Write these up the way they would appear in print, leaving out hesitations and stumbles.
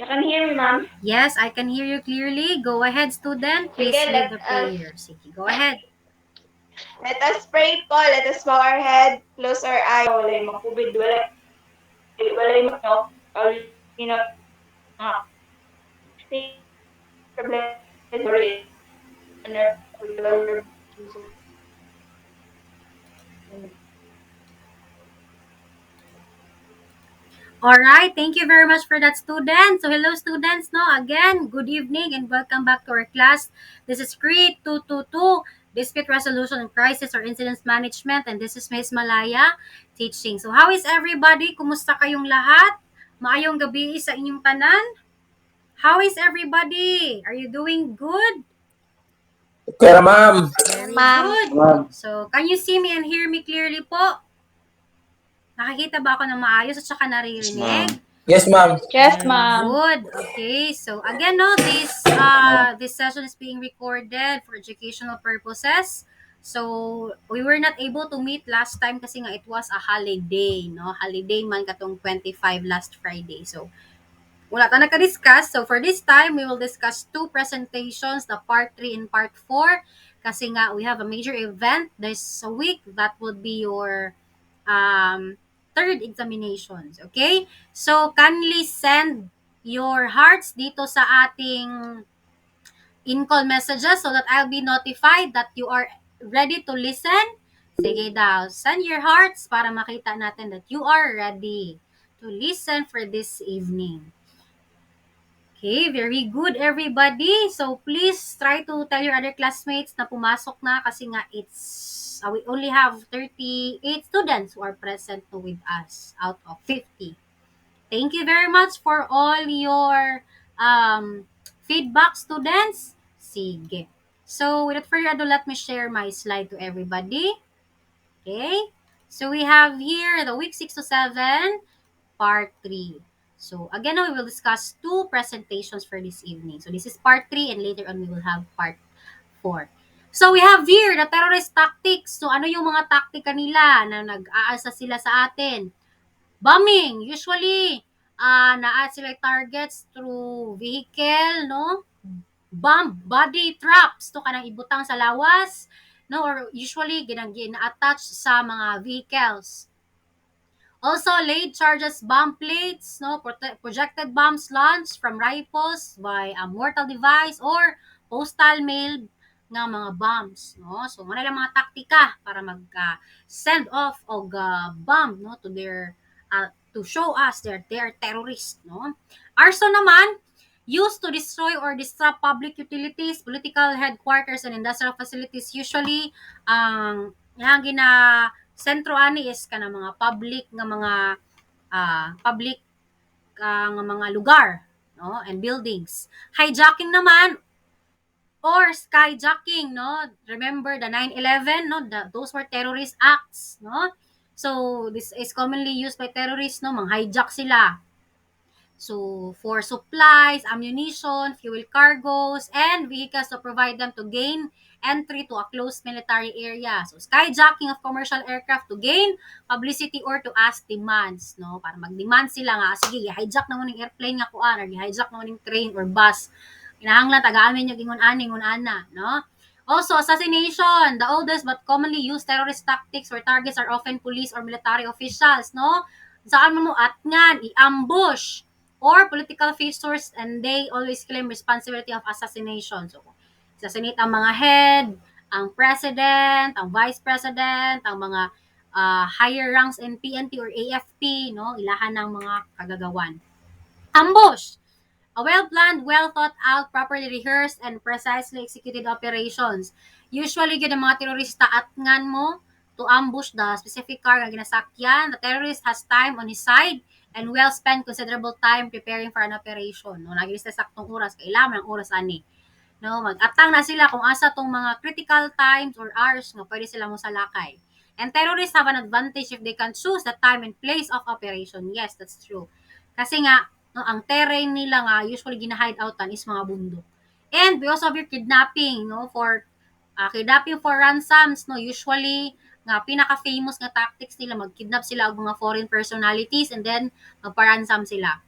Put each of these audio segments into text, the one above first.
You can hear me, ma'am? Yes, I can hear you clearly. Go ahead, student. Please Sige, lead the prayer. Sige, go ahead. let us pray po. Let us bow our head, close our eyes. Walay makubid, walay no. All you know, stay blessed forever and ever. For the Lord Jesus. All right, thank you very much for that, student. So, hello, students. No, again, good evening and welcome back to our class. This is CRE 222, Dispute Resolution and Crisis or Incidents Management, and this is Miss Malaya teaching. So, how is everybody? Kumusta kayong lahat? Maayong gabi sa inyong tanan? How is everybody? Are you doing good? Okay, ma'am. Very Ma'am. good. Ma'am. So, can you see me and hear me clearly po? Nakikita ba ako ng maayos at saka naririnig? Yes, ma'am. Yes, Very ma'am. good. Okay. So again, no, this session is being recorded for educational purposes. So we were not able to meet last time kasi nga it was a holiday, no? Holiday man katong 25 last Friday. So wala ta naka-discuss. So for this time, we will discuss two presentations, the part 3 and part 4. Kasi nga, we have a major event this week. That would be your third examinations. Okay? So, kindly send your hearts dito sa ating in-call messages so that I'll be notified that you are ready to listen. Sige daw, send your hearts para makita natin that you are ready to listen for this evening. Okay, very good everybody. So please try to tell your other classmates na pumasok na kasi nga we only have 38 students who are present with us out of 50. Thank you very much for all your feedback, students. Sige. So without further ado, let me share my slide to everybody. Okay? So we have here the week 6 to 7 part 3. So again, we will discuss two presentations for this evening. So this is part 3 and later on we will have part 4. So we have here the terrorist tactics. So ano yung mga taktika nila na nag-aasa sila sa atin? Bombing. Usually, na-add sila targets through vehicle, no? Bomb, body traps. To kanang ibutang sa lawas, no? Or usually, gina-attach sa mga vehicles. Also, laid charges bomb plates, no, projected bombs launched from rifles by a mortal device or postal mail nga mga bombs, no. So, mo lang mga taktika para mag send off og bomb, no, to their to show us they are terrorists, no. Arson naman used to destroy or disrupt public utilities, political headquarters and industrial facilities. Usually, yang sentro ani is kana mga public nga mga public nga mga lugar, no, and buildings. Hijacking naman or skyjacking, no, remember the 9/11, no, those were terrorist acts, no. So this is commonly used by terrorists, no, mang hijack sila. So, for supplies, ammunition, fuel cargoes, and vehicles to provide them to gain entry to a closed military area. So, skyjacking of commercial aircraft to gain publicity or to ask demands, no? Para mag-demand sila nga, sige, hijack na mo ng airplane nga kuan, or hijack na mo ng train or bus. Kinahanglan, tagaan nyo gingon ana, no? Also, assassination, the oldest but commonly used terrorist tactics where targets are often police or military officials, no? Saan mo atngan, i-ambush, or political figures, and they always claim responsibility of assassination. So, assassinate ang mga head, ang president, ang vice president, ang mga higher ranks in PNP or AFP, no? Ilahan ng mga kagagawan. Ambush. A well-planned, well-thought-out, properly rehearsed, and precisely executed operations. Usually, yun ang mga terorista at ngan mo to ambush the specific car na ginasakyan. The terrorist has time on his side and well spent considerable time preparing for an operation. No, nagilista saktong oras, kailangan ng oras ani. No, mag-atang na sila kung asa tong mga critical times or hours nga pwede sila mo salakay. And terrorists have an advantage if they can choose the time and place of operation. Yes, that's true. Kasi nga, no, ang terrain nila nga usually gina-hideoutan is mga bundok. And we also have your kidnapping, no, for kidnapping for ransoms, no, usually nga pinaka-famous nga tactics nila, mag-kidnap sila og mga foreign personalities and then magpa-ransom sila.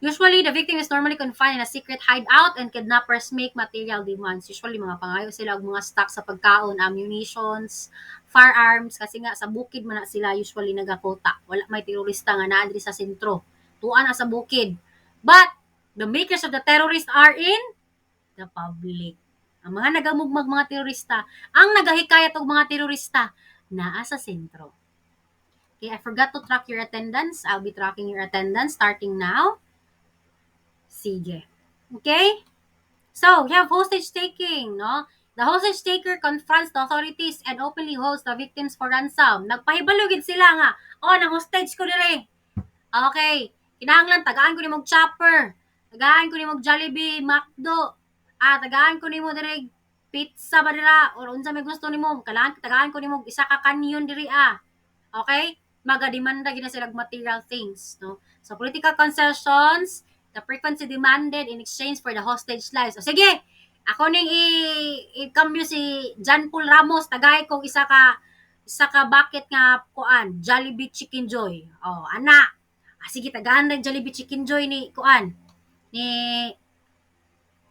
Usually, the victim is normally confined in a secret hideout and kidnappers make material demands. Usually, mga pangayo sila og mga stock sa pagkaon, ammunitions, firearms, kasi nga sa bukid man na sila usually nagakota. Wala may terorista nga naa diri sa sentro. Tuan na sa bukid. But, the makers of the terrorists are in the public. Ang mga nagamugmag mga terorista, ang nagahikayat og mga terorista, naa sa sentro. Okay, I forgot to track your attendance. I'll be tracking your attendance starting now. Sige. Okay? So, we have hostage taking, no? The hostage taker confronts the authorities and openly holds the victims for ransom. Nagpahibalugid sila nga, oh, nang-hostage ko dire. Okay. Kinahanglan, tagaan ko ni mong chopper. Tagaan ko ni mong Jollibee, McDo. Tagaan ko ni mo dire pizza ba dira or unsa may gusto nimo. Tagaan ko ni mong isa ka kanyon diri Okay? Magademanda gina sila material things, no? So political concessions, the frequency demanded in exchange for the hostage lives. O sige, ako ning i-cambio si John Paul Ramos, tagay kong isa ka bucket nga kuan, Jollibee Chicken Joy. Oh, ana. Sige, tagahan rin Jollibee Chicken Joy ni kuan. Ni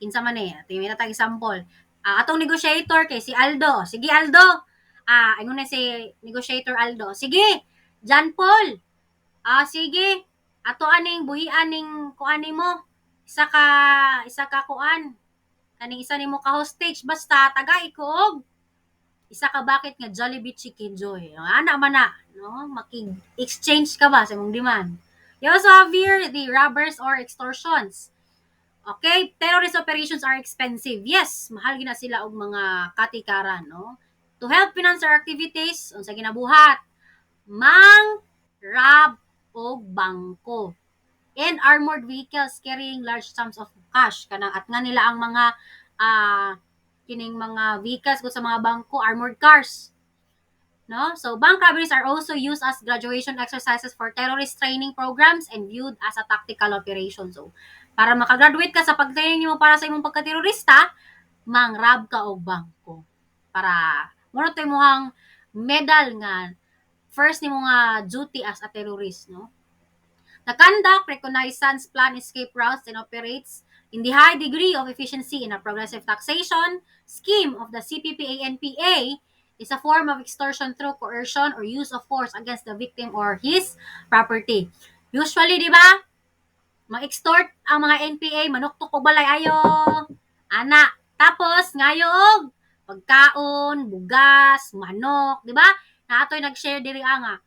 kinsa man tingnan ta example. Atong negotiator kay si Aldo. Sige Aldo. Ingon na si negotiator Aldo. Sige, John Paul. Sige. Ato aning buhian ning kuan nimo. Isa ka kuan. Kaning isa nimo ka hostage basta tagay ko og isa ka bakit nga Jollibee Chicken Joy. Ana man na, no? Maki-exchange ka ba sa imong demand? You also have here the robbers or extortions. Okay, terrorist operations are expensive. Yes, mahal gina sila og mga katikaran, no? To help finance their activities, unsa ginabuhat? Mang rob og bangko. And armored vehicles carrying large sums of cash kanang at nga nila ang mga kining mga vehicles ko sa mga bangko, armored cars. No? So, bank robberies are also used as graduation exercises for terrorist training programs and viewed as a tactical operation. So, para makagraduate ka sa pagtraining mo para sa imong pagka-terorista, mangrab ka og bangko. Para mo to imong medal nga first nimo nga duty as a terrorist, no? The conduct reconnaissance plan escape routes and operates in the high degree of efficiency in a progressive taxation scheme of the CPP-NPA is a form of extortion through coercion or use of force against the victim or his property. Usually, di ba, ma-extort ang mga NPA, manuktok o balay ayo, ana. Tapos, ngayon, pagkaon, bugas, manok, di ba? Na ato'y nag-share diri nga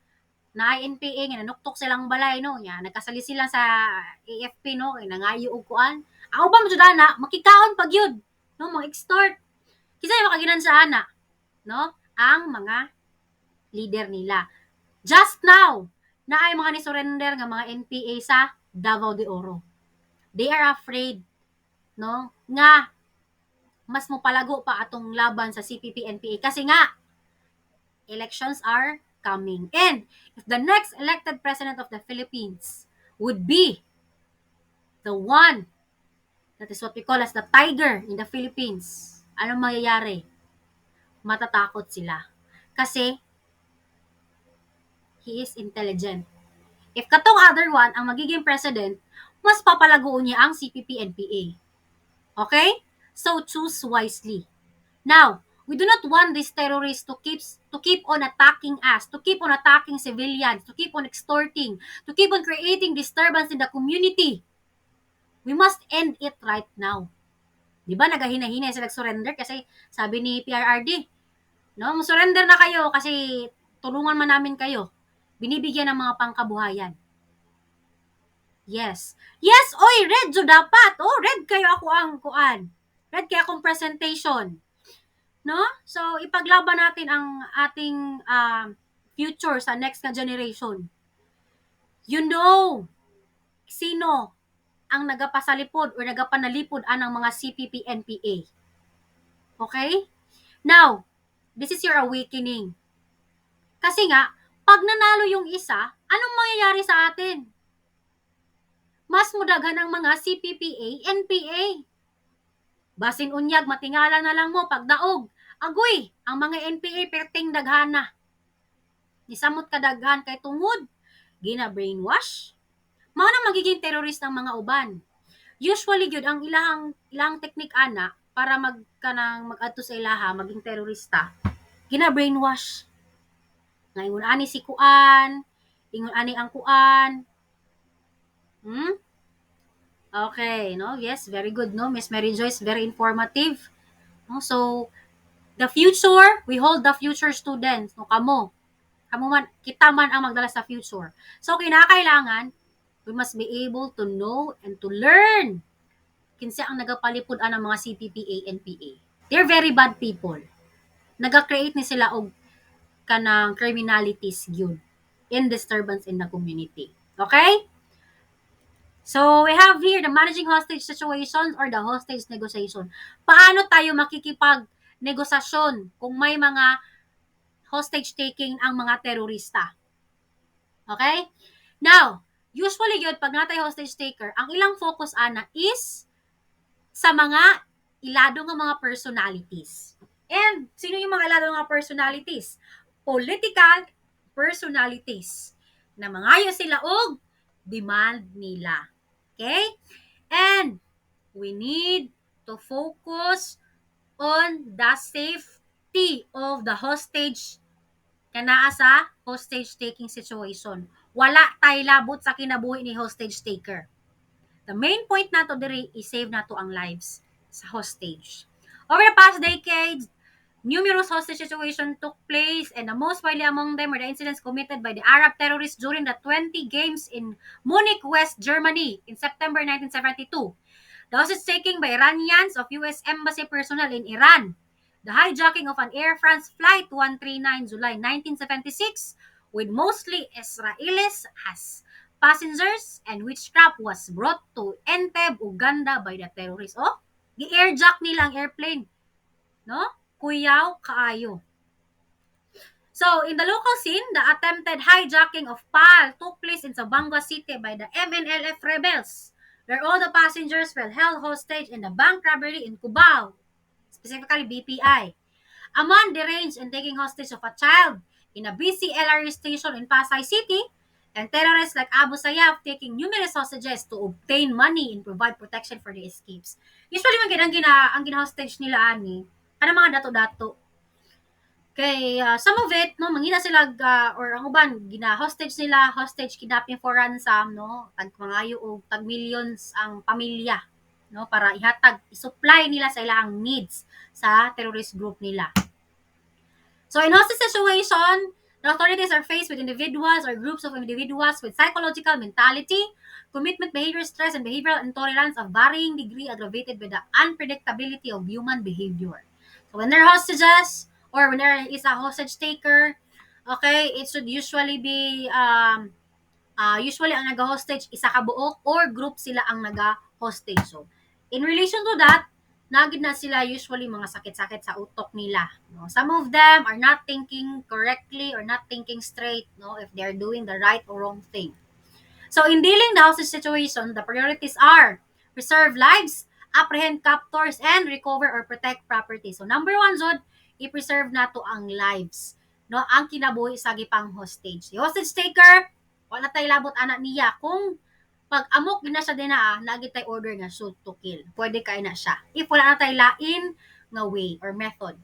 na NPA nga nanuktok silang balay no nya nagkasali sila sa AFP no kay nangayo og kuan ako ba mo na makikaon pag yun no mga extort kisa yung makaginan sa ana no ang mga leader nila just now na ay mga ni-surrender nga mga NPA sa Davao de Oro they are afraid no nga mas mo palago pa atong laban sa CPP NPA kasi nga elections are coming. And if the next elected president of the Philippines would be the one that is what we call as the tiger in the Philippines, anong mangyayari? Matatakot sila. Kasi he is intelligent. If katong other one ang magiging president, mas papalagoon niya ang CPP-NPA. Okay? So choose wisely. Now, we do not want these terrorists to keep on attacking us, to keep on attacking civilians, to keep on extorting, to keep on creating disturbance in the community. We must end it right now. Di ba nagahina-hina sila surrender kasi sabi ni PRRD, no, surrender na kayo kasi tulungan man namin kayo. Binibigyan ng mga pangkabuhayan. Yes. Yes, oy, red jo dapat. Oh, red kayo ako ang kuan. Red kayo akong presentation. No? So, ipaglaban natin ang ating future sa next na generation. You know, sino ang nagapasalipod or nagapanalipod anang mga CPP-NPA. Okay? Now, this is your awakening. Kasi nga, pag nanalo yung isa, anong mangyayari sa atin? Mas mudagan ang mga CPPA, NPA. Basin unyag, matingala na lang mo, pagdaog. Agoy, ang mga NPA perting daghana. Nisamot ka daghan kay tungod, gina-brainwash, mao na magiging terrorist ang mga uban. Usually gyud ang ilang technique ana para mag-adto sa ilaha maging terorista, gina-brainwash. Nga ingon ani si kuan, ingon ani ang kuan. Hmm? Okay, no? Yes, very good, no? Miss Mary Joyce, very informative. No? So, the future, we hold the future students. No, kamo man, kita man ang magdala sa future. So, kinakailangan, we must be able to know and to learn kinsa ang nagapalipod ang mga CPPA, NPA. They're very bad people. Naga-create ni sila og kanang criminalities yun in disturbance in the community. Okay? So, we have here the managing hostage situations or the hostage negotiation. Paano tayo makikipag-negosasyon kung may mga hostage taking ang mga terorista? Okay? Now, usually yun, pag natay hostage taker, ang ilang focus ana is sa mga ilado ng mga personalities. And, sino yung mga ilado ng mga personalities? Political personalities. Na mangayo sila og demand nila. Okay? And, we need to focus on the safety of the hostage kanaa sa hostage taking situation. Wala tay labot sa kinabuhi ni hostage taker. The main point nato diri is save nato ang lives sa hostage. Over the past decades, numerous hostage situations took place, and the most widely among them were the incidents committed by the Arab terrorists during the 20 Games in Munich, West Germany in September 1972. The hostage taking by Iranians of U.S. Embassy personnel in Iran. The hijacking of an Air France Flight 139 July 1976 with mostly Israelis as passengers, and witchcraft was brought to Entebbe, Uganda by the terrorists. Oh, gi-airjack nila ang airplane. No? Kuyaw kaayo. So, in the local scene, the attempted hijacking of PAL took place in Sabanga City by the MNLF rebels, where all the passengers were held hostage in the bank robbery in Cubao, specifically BPI. Among deranged and taking hostage of a child in a BCLR station in Pasay City, and terrorists like Abu Sayyaf taking numerous hostages to obtain money and provide protection for the escapes. Usually, ang gina-hostage nila ani, ano mga dato-dato. Kay some of it, no, mangina sila or ang uban, gina-hostage nila, hostage kidnapping for ransom, no, tag mangayo og tag millions ang pamilya, no, para ihatag, i-supply nila sa ilang needs sa terrorist group nila. So in hostage situation, the authorities are faced with individuals or groups of individuals with psychological mentality, commitment behavior, stress, and behavioral intolerance of varying degree aggravated by the unpredictability of human behavior. So when they're hostages, or when there is a hostage taker, okay, it should usually be, usually ang naga-hostage, isa ka buok, or group sila ang naga-hostage. So, in relation to that, nagid na sila usually mga sakit-sakit sa utok nila. No? Some of them are not thinking correctly or not thinking straight, no, if they're doing the right or wrong thing. So in dealing the hostage situation, the priorities are preserve lives, apprehend captors, and recover or protect property. So number one, Zod, i-preserve nato ang lives. No, ang kinabuhi sa gipang hostage. The hostage taker, wala tay labot anak niya. Kung pag amok gina siya dinaa, nagi tay order nga shoot to kill. Pwede kay na siya. If wala na tay lain nga way or method.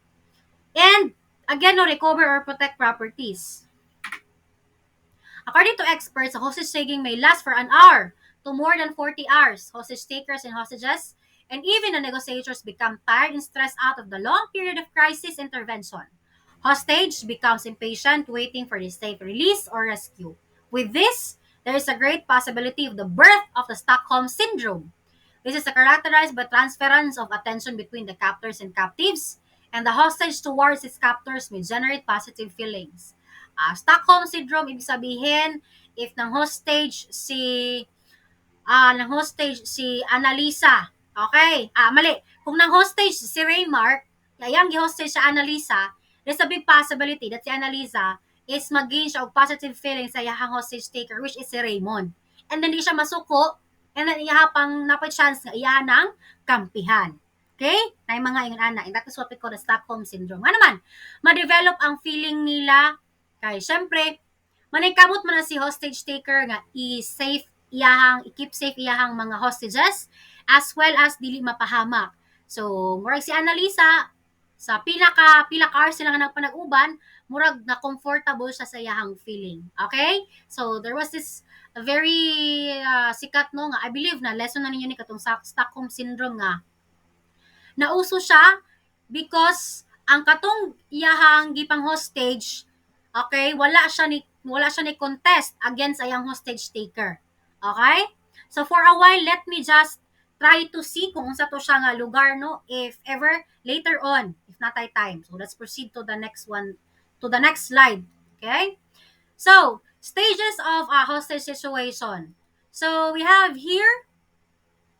And again, no, recover or protect properties. According to experts, a hostage taking may last for an hour to more than 40 hours. Hostage takers and hostages, and even the negotiators become tired and stressed out of the long period of crisis intervention. Hostage becomes impatient, waiting for the safe release or rescue. With this, there is a great possibility of the birth of the Stockholm Syndrome. This is characterized by transference of attention between the captors and captives, and the hostage towards its captors may generate positive feelings. Stockholm Syndrome, ibig sabihin, if nang hostage si Annalisa, okay, mali, kung nang hostage si Raymark, kayang gi-hostage sa Annalisa, there's a big possibility that si Annalisa is mag-gain siya og positive feelings sa iyahang hostage taker, which is si Raymond. And then di siya masuko, and then iya pang napay chance nga iya nang kampihan. Okay? Nay mga ingon ana, and that is what we call the Stockholm Syndrome. Ano man, ma-develop ang feeling nila kay syempre manay kamot man na si hostage taker nga i-safe iyahang i-keep safe iyahang mga hostages as well as dili mapahamak. So murag si Annalisa sa pila ka hours sila nga nagpanag-uban, murag na comfortable siya sa iyahang feeling. Okay? So there was this very sikat no nga I believe na lesson na ninyo ni katong Stockholm syndrome nga nauso siya because ang katong iyahang gipang hostage, okay, wala siya ni contest against ayang hostage taker. Okay? So for a while, let me just try to see kung unsa to siya nga lugar no if ever later on if natay time. So let's proceed to the next one, to the next slide. Okay? So, stages of a hostage situation. So we have here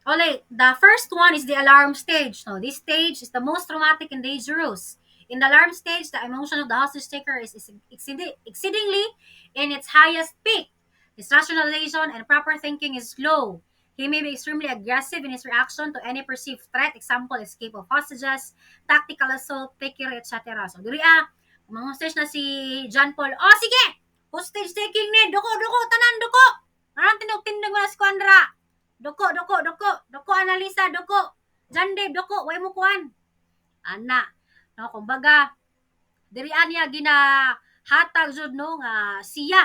okay, the first one is the alarm stage. So this stage is the most traumatic and dangerous. In the alarm stage, the emotion of the hostage taker is exceedingly in its highest peak. His rationalization and proper thinking is low. He may be extremely aggressive in his reaction to any perceived threat, example, escape of hostages, tactical assault, trickery, etc. So, diri mga hostage na si John Paul, oh sige, hostage taking ni, duko, tanan, duko. Anong tindig mo na si Kwandra? Doko, analisa, doko. Jande, doko, way mo kuan. Ana, no, kumbaga, dirian niya ginahatag jud no nga siya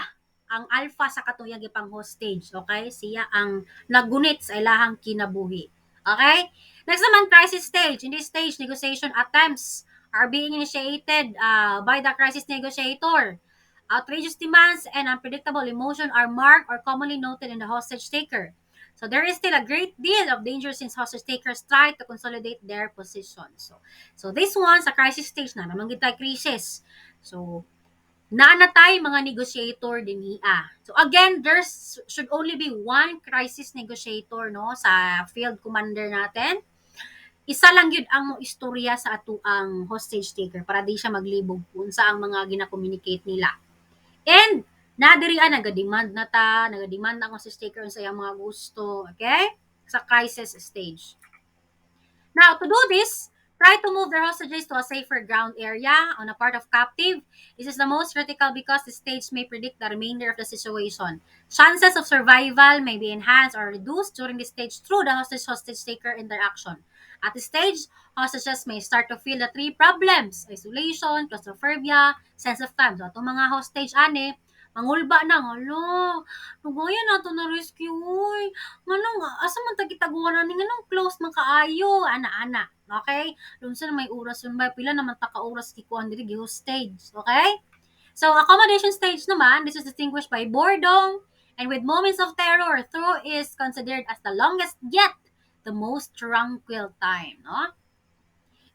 ang alpha sa katong gipang hostage, okay? Siya ang nagunit sa ilahang kinabuhi. Okay? Next naman, crisis stage. In this stage, negotiation attempts are being initiated by the crisis negotiator. Outrageous demands and unpredictable emotion are marked or commonly noted in the hostage taker. So there is still a great deal of danger since hostage takers try to consolidate their position. So this one sa crisis stage na naman kita crisis. So naanatay mga negotiator din iya. So again, there should only be one crisis negotiator no sa field commander natin. Isa lang yun ang istorya sa ato ang hostage taker para di siya maglibog kung sa ang mga gina-communicate nila. And nadirian nagademand na ta, nagademand na ang hostage taker sa iyang mga gusto, okay? Sa crisis stage. Now, to do this, try to move their hostages to a safer ground area on a part of captive. This is the most critical because the stage may predict the remainder of the situation. Chances of survival may be enhanced or reduced during this stage through the hostage taker interaction. At this stage, hostages may start to feel the three problems: isolation, claustrophobia, sense of time. So, itong mga hostage ani, mangulba na, alo, nagaya na ito na rescue, uy. Nganong asa man ta gitaguan ani nganong close man kaayo ana-ana. Okay? Lunsa na may oras yun ba pila naman ta ka oras gikuan diri gi stage. Okay? So accommodation stage naman, this is distinguished by boredom and with moments of terror through is considered as the longest yet the most tranquil time, no?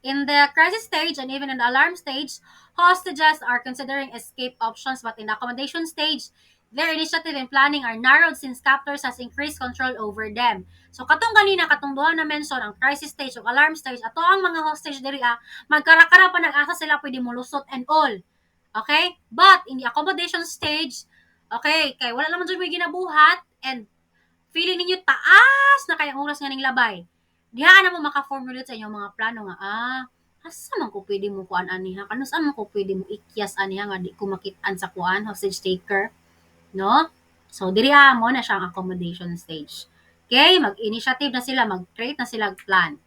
In the crisis stage and even in the alarm stage, hostages are considering escape options, but in the accommodation stage, their initiative and planning are narrowed since captors has increased control over them. So katong ganina, katong duha na mention, ang crisis stage o alarm stage, ato ang mga hostage diri magkarakara pa nag-asa sila pwede mulusot and all. Okay? But in the accommodation stage, okay, kay wala naman dyan may ginabuhat and feeling ninyo taas na kayang oras nga ning labay. Diha na mo maka-formulate sa inyong mga plano nga, asa man ko pwede mo kuan aniha, kano saan man ko pwede mo ikyas aniha nga di ko makitaan sa kuan, hostage taker, no? So, diri mo na siyang accommodation stage. Okay? Mag-initiative na sila, mag-create na sila plan.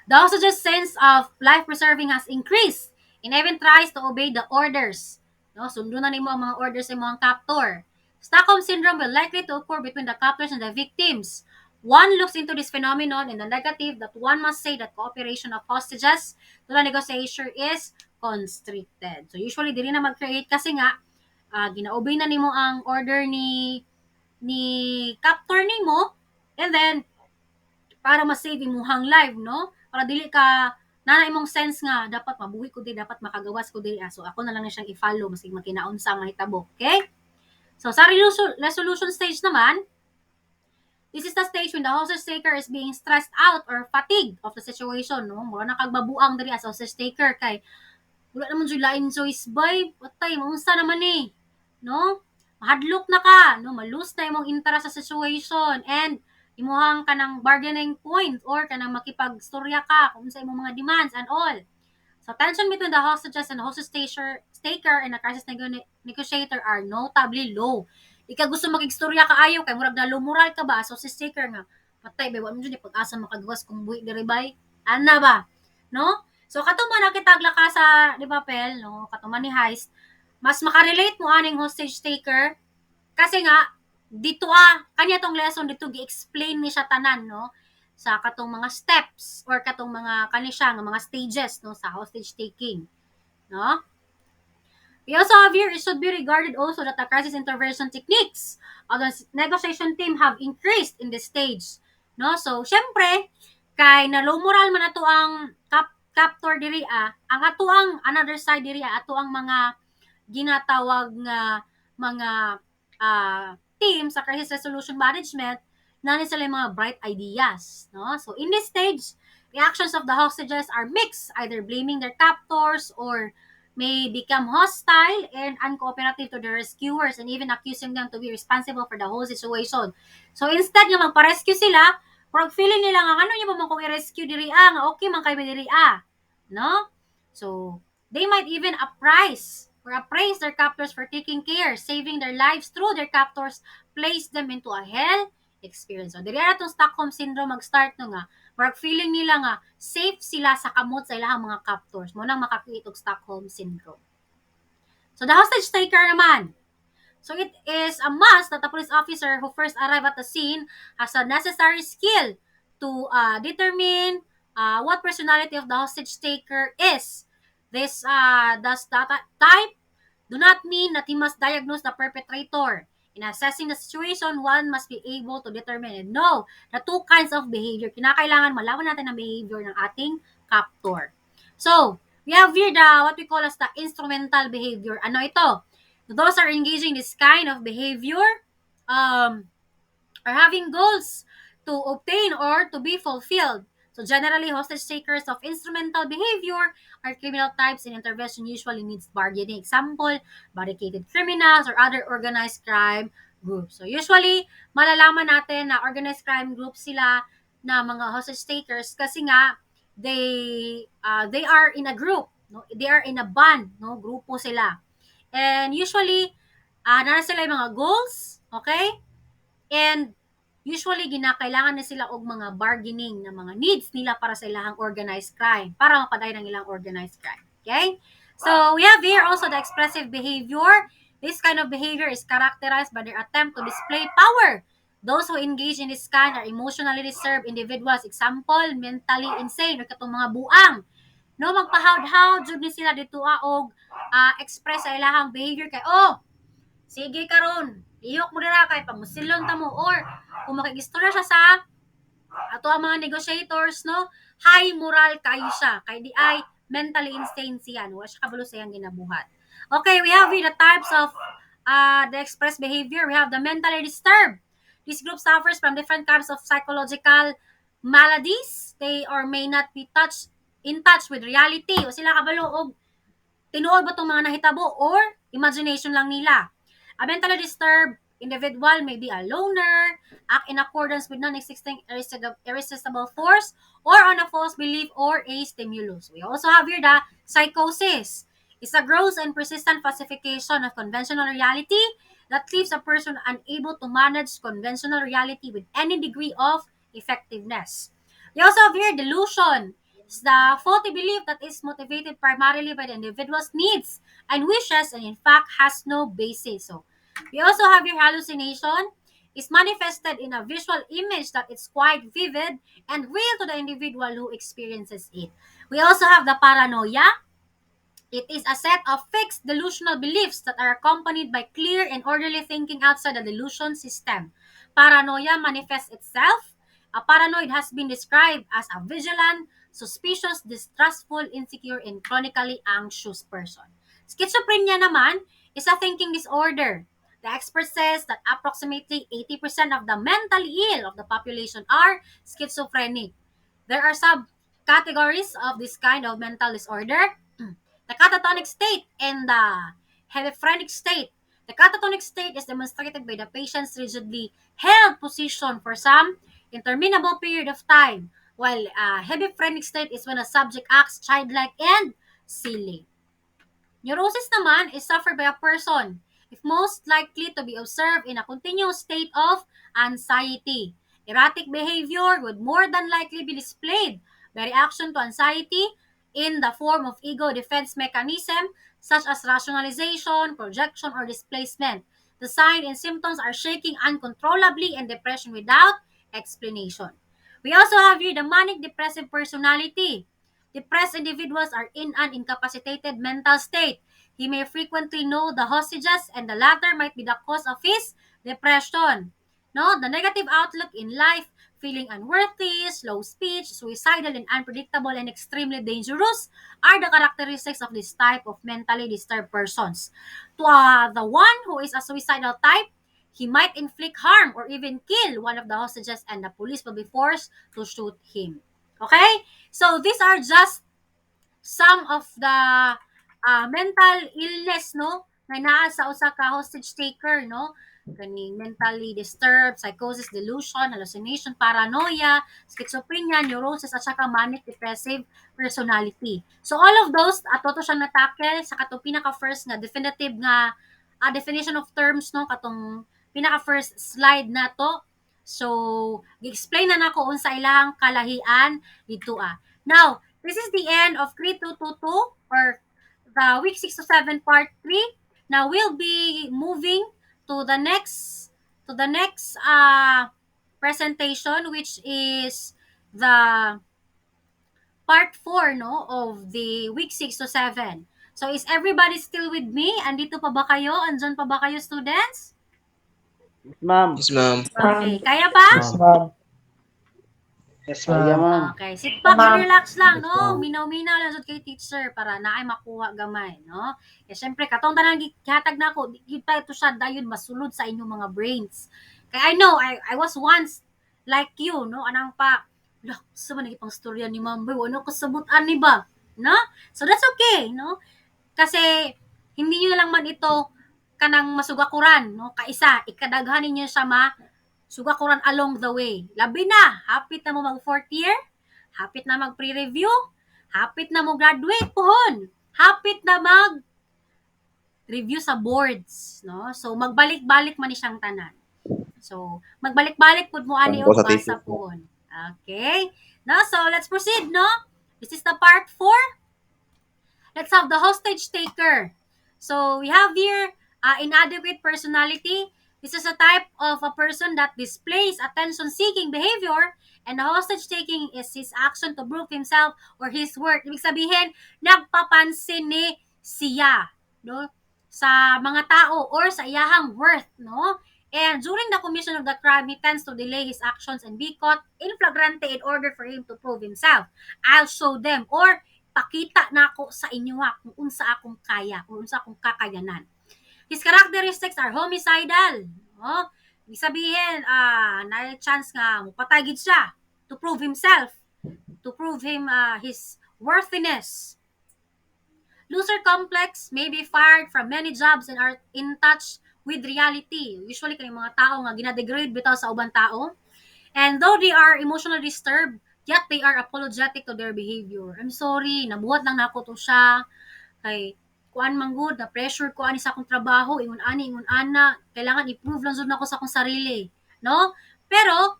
The hostage's sense of life-preserving has increased and even tries to obey the orders. No, sundo na nimo ang mga orders sa mga captor. Stockholm syndrome will likely to occur between the captors and the victims. One looks into this phenomenon in the negative that one must say that cooperation of hostages to the negotiation is constricted. So usually dili na mag-create kasi nga gina-obey na nimo ang order ni captor nimo and then para ma-save imuhang life, no? Para dili ka na imong sense nga dapat mabuhi ko di, dapat makagawas ko di. So ako na lang na siyang i-follow maski makinaunsa ang mahitabo, okay? So sa resolution stage naman, this is the stage when the hostage taker is being stressed out or fatigued of the situation, no? Mura na kag mabuang diri as hostage taker kay wala naman jud lain choice bay, patay maunsa naman ni, no? Mahadlok na ka, no? Malus na imong interest sa situation and imuhang kanang bargaining point or kanang makipagstorya ka kung sa imong mga demands and all. So tension between the hostages and the hostage taker and the crisis negotiator are notably low. Ika gusto makigstorya kaayo kay murag nalumural ka ba so si sticker nga patay ba wa mo jud pag-asa makagawas kung buhi diri bay. Ana ba? No? So katuman na kitagla ka sa di ba Pel, no? Katuman ni Heist, mas makarelate mo aning hostage taker kasi nga dito kanya tong lesson dito gi-explain ni siya tanan no sa katong mga steps or katong mga kani siya nga mga stages no sa hostage taking no. We also have here, it should be regarded also that the crisis intervention techniques of the negotiation team have increased in this stage. No? So, syempre, kay na-low moral man ato ang captor diri ang ato ang another side diri ato ang mga ginatawag nga mga team sa crisis resolution management na sila yung mga bright ideas. No? So, in this stage, the actions of the hostages are mixed, either blaming their captors or may become hostile and uncooperative to the rescuers and even accusing them to be responsible for the whole situation. So instead nga magpa-rescue sila, pag feeling nila nga ano niyo ba man kung i-rescue diri nga okay man kay diri no? So they might even appraise their captors for taking care, saving their lives through their captors, place them into a hell experience. So diri atong Stockholm syndrome mag-start no nga Marag feeling nila nga safe sila sa kamot sa ilang mga captors. Mo nang makakita og Stockholm syndrome. So the hostage taker naman. So it is a must that the police officer who first arrive at the scene has a necessary skill to determine what personality of the hostage taker is. This does that type do not mean that he must diagnose the perpetrator. In assessing the situation, one must be able to determine and know the two kinds of behavior. Kinakailangan malaman natin ang behavior ng ating captor. So, we have here the what we call as the instrumental behavior. Ano ito? Those are engaging this kind of behavior are having goals to obtain or to be fulfilled. So generally, hostage takers of instrumental behavior are criminal types and intervention usually needs bargaining. Example, barricaded criminals or other organized crime groups. So usually, malalaman natin na organized crime groups sila na mga hostage takers kasi nga they are in a group, no? They are in a band, no? Grupo sila. And usually, nara sila yung mga goals, okay? And usually ginakailangan na sila og mga bargaining na mga needs nila para sa ilang organized crime para mapaday ng ilang organized crime. Okay? So we have here also the expressive behavior. This kind of behavior is characterized by their attempt to display power. Those who engage in this kind are emotionally disturbed individuals. Example, mentally insane or katong mga buang. No, magpahawd-hawd jud ni sila dito og express sa ilahang behavior kay sige karon lihok mo dira kay pamusilon ta mo or kung makigistorya siya sa ato ang mga negotiators no high moral kayo siya kay di ay mentally insane siya no siya kabalo sa iyang ginabuhat. Okay, we have here the types of the express behavior. We have the mentally disturbed. This group suffers from different types of psychological maladies. They or may not be in touch with reality o sila kabalo og tinuod ba itong mga nahitabo or imagination lang nila. A mentally disturbed individual may be a loner, act in accordance with non-existing irresistible force, or on a false belief or a stimulus. We also have here the psychosis. It's a gross and persistent falsification of conventional reality that leaves a person unable to manage conventional reality with any degree of effectiveness. We also have here delusion. It's the faulty belief that is motivated primarily by the individual's needs and wishes and in fact has no basis. So, we also have your hallucination. Is manifested in a visual image that is quite vivid and real to the individual who experiences it. We also have the paranoia. It is a set of fixed delusional beliefs that are accompanied by clear and orderly thinking outside the delusion system. Paranoia manifests itself. A paranoid has been described as a vigilant, suspicious, distrustful, insecure, and chronically anxious person. Schizophrenia naman is a thinking disorder. The expert says that approximately 80% of the mentally ill of the population are schizophrenic. There are subcategories of this kind of mental disorder. The catatonic state and the hebephrenic state. The catatonic state is demonstrated by the patient's rigidly held position for some interminable period of time, while hebephrenic state is when a subject acts childlike and silly. Neurosis naman is suffered by a person if most likely to be observed in a continuous state of anxiety. Erratic behavior would more than likely be displayed by reaction to anxiety in the form of ego defense mechanism such as rationalization, projection, or displacement. The signs and symptoms are shaking uncontrollably and depression without explanation. We also have here the manic depressive personality. Depressed individuals are in an incapacitated mental state. He may frequently know the hostages and the latter might be the cause of his depression. No, the negative outlook in life, feeling unworthy, slow speech, suicidal and unpredictable and extremely dangerous are the characteristics of this type of mentally disturbed persons. To the one who is a suicidal type, he might inflict harm or even kill one of the hostages and the police will be forced to shoot him. Okay? So these are just some of the mental illness no nga naa sa usa ka hostage taker no kani mentally disturbed, psychosis, delusion, hallucination, paranoia, schizophrenia, neurosis at saka manic depressive personality. So all of those ato to siyang natakel sa katong pinaka first nga definitive nga definition of terms no katong pinaka first slide na to. So gi-explain na nako unsa ilahang kalahian dito Now, this is the end of Creed 222 or the week 6 to 7 part 3. Now we'll be moving to the next presentation which is the part 4 no of the week 6 to 7. So is everybody still with me? Andito pa ba kayo? Andyan pa ba kayo students? Yes, ma'am. Yes, ma'am. Okay, kaya pa? Yes, ma'am. Yes, Kaya, ma'am. ma'am. Okay, sit back and relax lang, Yes, no? ma'am. Minaw-minaw lang jud kay teacher para naay makuha gamay, no? Eh syempre katong tanan gihatag nako, di pa ito siya dayon masulod sa inyong mga brains. Kaya I know I was once like you, no? Anang pa lah, sa man pang storya ni Ma'am Boy, ano kasabutan ni ba? No? So that's okay, no? Kasi hindi niyo lang man ito kanang masugakuran, no? Kaisa, ikadaghan ninyo siya sugakuran along the way. Labi na, hapit na mo mag fourth year, hapit na mag pre-review, hapit na mo graduate pohon, hapit na mag review sa boards, no? So magbalik-balik man ni siyang tanan. So magbalik-balik pud mo ani og Tampo sa basa thesis mo. pohon. Okay? No, so let's proceed, no? This is the part 4. Let's have the hostage taker. So we have here inadequate personality. This is a type of a person that displays attention-seeking behavior and the hostage taking is his action to prove himself or his worth. Ibig sabihin, nagpapansin ni siya, no? Sa mga tao or sa iyahang worth, no? And during the commission of the crime, he tends to delay his actions and be caught in flagrante in order for him to prove himself. I'll show them or pakita na ako sa inyo kung unsa akong kaya, kung unsa akong kakayanan. His characteristics are homicidal. No? Ibig sabihin, na chance nga mupatay gid siya to prove himself, to prove his worthiness. Loser complex may be fired from many jobs and are in touch with reality. Usually kay mga tao nga ginadegrade bitaw sa ubang tao. And though they are emotionally disturbed, yet they are apologetic to their behavior. I'm sorry, nabuhat lang nako to siya. Kay kuan man gud na pressure ko ani sa akong trabaho, ingon ani ingon ana, kailangan i-prove lang jud nako sa akong sarili, no? Pero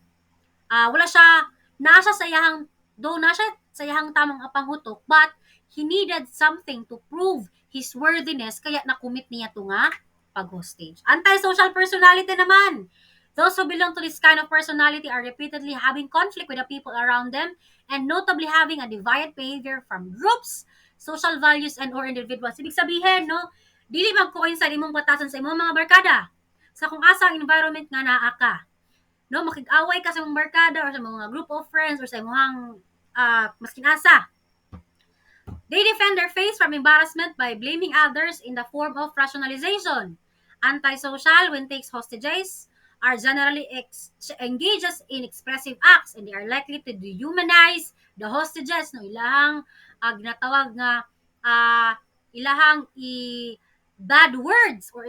wala siya nasa sa iyahang though nasa sa iyahang tamang panghutok, but he needed something to prove his worthiness kaya nakumit niya to nga pag-hostage. Antisocial personality naman. Those who belong to this kind of personality are repeatedly having conflict with the people around them and notably having a deviant behavior from groups, social values, and or individuals. Ibig sabihin, no, dili mag-coincide imong batasan sa imong mga barkada sa kung asa ang environment nga naa ka. No, makig-away ka sa mong barkada or sa mga group of friends or sa imong maskin asa. They defend their faith from embarrassment by blaming others in the form of rationalization. Antisocial, when takes hostages, are generally engages in expressive acts and they are likely to dehumanize the hostages no ilahang ginatawag nga ilahang bad words or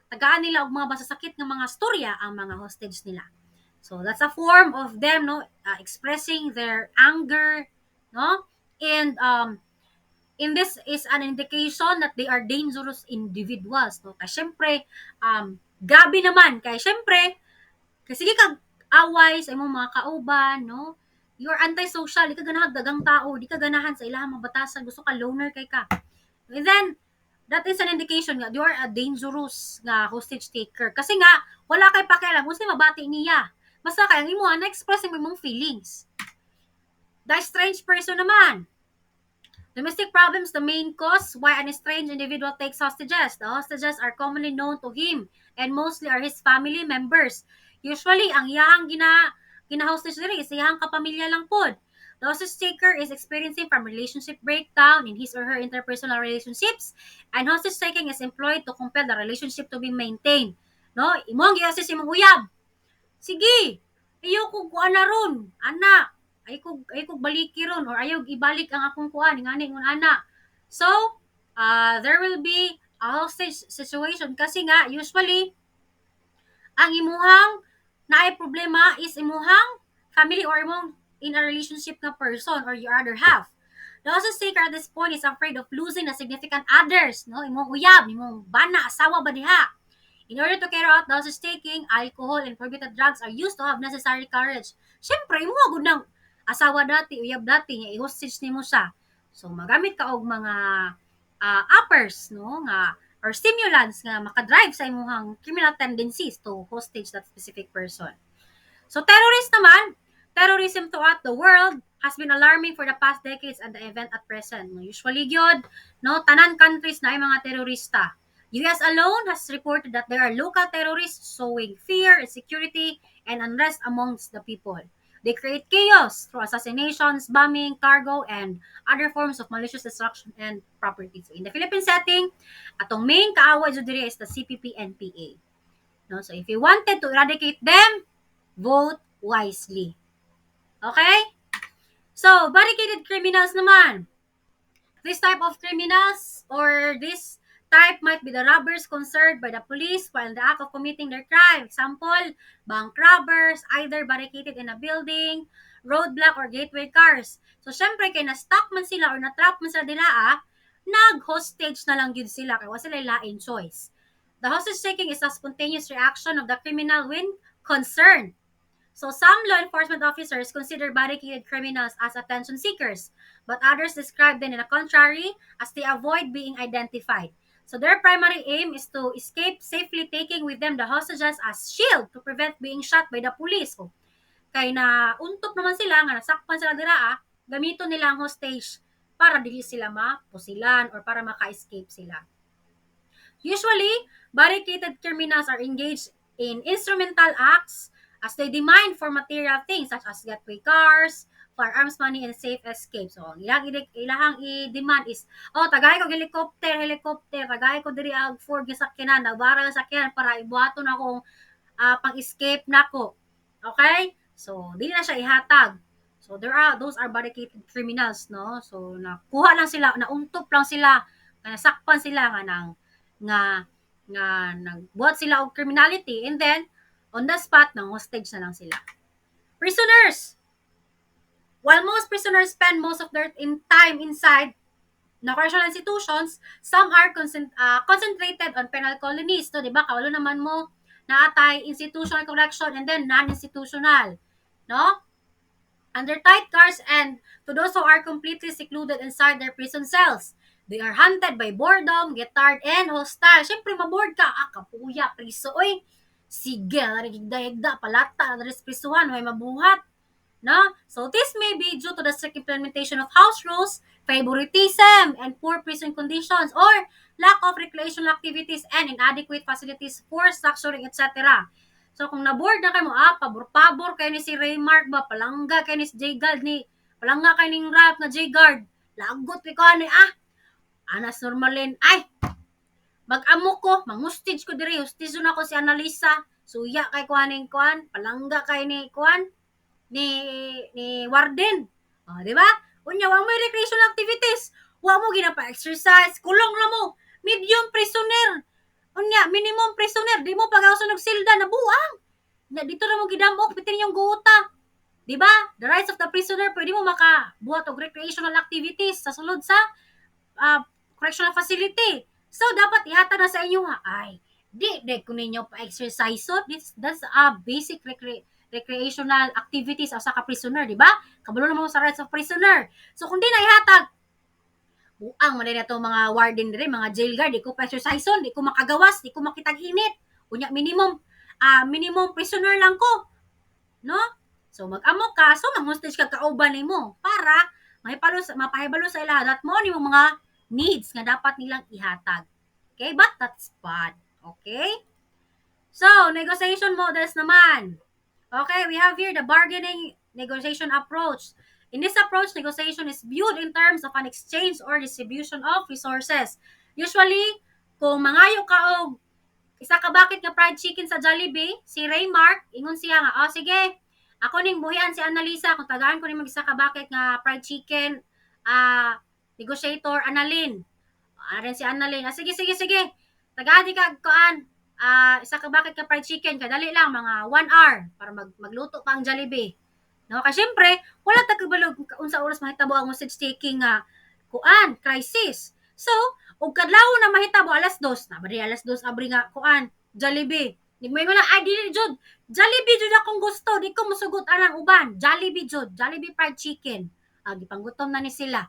tagaan nila og mga masasakit nga mga storya ang mga hostage nila. So that's a form of them no expressing their anger no and in this is an indication that they are dangerous individuals, no? Kaya syempre, grabe naman, kaya syempre, kasi sige kag away sa imong mga kauban, no? You are antisocial, di ka ganahan dagang tao, di ka ganahan sa ilahang mga batasan, gusto ka loner kay ka. And then, that is an indication nga you are a dangerous nga hostage taker. Kasi nga, wala kay pakialam kung sino mabati niya. Basta kaya ang imo na-express mo imong feelings. The strange person naman. Domestic problems, the main cause why an estranged individual takes hostages. The hostages are commonly known to him and mostly are his family members. Usually, ang iyahang gina-hostage diri is iyahang kapamilya lang pod. The hostage taker is experiencing from relationship breakdown in his or her interpersonal relationships, and hostage taking is employed to compel the relationship to be maintained. No, imo ang gi-assist imong uyab. Sige, ayaw ko kuan na ron, ana. Ay ko baliki ron or ayaw ibalik ang akong kuan ngani ngun ana. So, there will be a hostage situation kasi nga usually ang imuhang naay problema is imuhang family or imong in a relationship na person or your other half. The hostage taker at this point is afraid of losing the significant others, no? Imong uyab, imong bana, asawa ba diha? In order to carry out the hostage taking, alcohol and prohibited drugs are used to have necessary courage. Siyempre, mo agud ng asawa dati, uyab dati, nga i-hostage nimo siya. So, magamit ka og mga uppers, no, nga or stimulants nga makadrive sa imong criminal tendencies to hostage that specific person. So, terrorist naman, terrorism throughout the world has been alarming for the past decades and the event at present. No, usually gyud, no, tanan countries na ay mga terorista. US alone has reported that there are local terrorists sowing fear, insecurity, and unrest amongst the people. They create chaos through assassinations, bombing, cargo, and other forms of malicious destruction and property. So in the Philippine setting, atong main kaaway jud diri is the CPP-NPA. No, so if you wanted to eradicate them, vote wisely. Okay? So, barricaded criminals naman. This type of criminals or this type might be the robbers concerned by the police while in the act of committing their crime. Example, bank robbers, either barricaded in a building, roadblock, or gateway cars. So, syempre, kay na-stuck man sila or na-trap man sila dila, nag-hostage na lang yun sila kaya wala sila lain choice. The hostage taking is a spontaneous reaction of the criminal when concerned. So some law enforcement officers consider barricaded criminals as attention seekers, but others describe them in the contrary as they avoid being identified. So their primary aim is to escape safely, taking with them the hostages as shield to prevent being shot by the police. So, kay na untop naman sila, nga nasakpan sila dira, gamito nila ang hostage para dili sila mapusilan or para maka-escape sila. Usually, barricaded criminals are engaged in instrumental acts as they demand for material things such as getaway cars, firearms, money, and safe escape. So, ilahang i-demand is, tagay ko helicopter, tagay ko diri ang Ford nga sakyanan, nabara nga sakyanan para ibuhaton akong pang-escape nako. Okay? So, dili na siya ihatag. So, those are barricaded criminals, no? So, nakuha lang sila, nauntop lang sila, nasakpan sila nga nagbuhat sila og criminality and then on the spot nang hostage na lang sila. Prisoners. While most prisoners spend most of their time inside na correctional institutions, some are concentrated on penal colonies. So, di ba, kawalo naman mo naatay institutional correction and then non-institutional. No? Under tight guards and to those who are completely secluded inside their prison cells. They are hunted by boredom, get tired, and hostile. Siyempre, maboard ka. Kapuya, priso. Oy, sige, narigigda-igda, palata, naris prisuhan, may mabuhat. No? So, this may be due to the strict implementation of house rules, favoritism, and poor prison conditions, or lack of recreational activities and inadequate facilities for structuring, etc. So, kung naboard na kayo mo, pabor-pabor kayo ni si Raymark ba, palangga kayo ni si J-Guard palangga kayo ni rap na J-Guard, lagot ko ni, Anas Normalin, mag-amok ko, mang-hostage ko diri, hostage na ko si Analisa, suya kay kuhaning kuhan, palangga kay ni kuhan, ni Warden. Di ba? Unya, wa mo recreational activities, wa mo ginapa-exercise, kulong na mo, medium prisoner. Unya, minimum prisoner, di mo pag-auso nagsilda na buang. Na dito na mo gidamok, bitin yung guta. Di ba? The rights of the prisoner, pwede mo makabuhat og recreational activities sa sulod sa correctional facility. So, dapat ihatag na sa inyo ha. Ay, di kung ninyo pa-exercise. So, that's a basic recreational activities sa ka-prisoner, di ba? Kabalo naman sa rights of prisoner. So, kung di na ihatag, buang man na itong mga warden dire, mga jail guard, di ko pa-exercise, di ko makagawas, di ko makitag-init. Kunya, minimum prisoner lang ko. No? So, mag-amo ka, so mag-hostage ka kauban nimo para mapahibalo sa ila that mo ni mga needs nga dapat nilang ihatag. Okay? But that's bad. Okay? So, negotiation models naman. Okay, we have here the bargaining negotiation approach. In this approach, negotiation is viewed in terms of an exchange or distribution of resources. Usually, kung mangayo ka og isa ka bakit nga fried chicken sa Jollibee, si Raymark, ingon siya nga, oh sige, ako ning buhian si Annalisa, kung tagaan ko ni mag isa ka bakit nga fried chicken, negotiator, Annalyn. Aran si Annalyn, sige. Tagaan di ka, kuan, isa ka bakit ka fried chicken, kadali lang, mga 1 hour, para magluto pa ang Jollibee. No, kasi syempre, wala ta kabalog unsa oras mahitabo ang hostage taking nga kuan, crisis. So, ug kadlaw na mahitabo alas 2, na bari alas 2 abri nga kuan, Jollibee. Nigmoy na ay dili jud. Jollibee jud akong gusto, di ko musugot anang uban. Jollibee jud, Jollibee fried chicken. Gipanggutom na ni sila.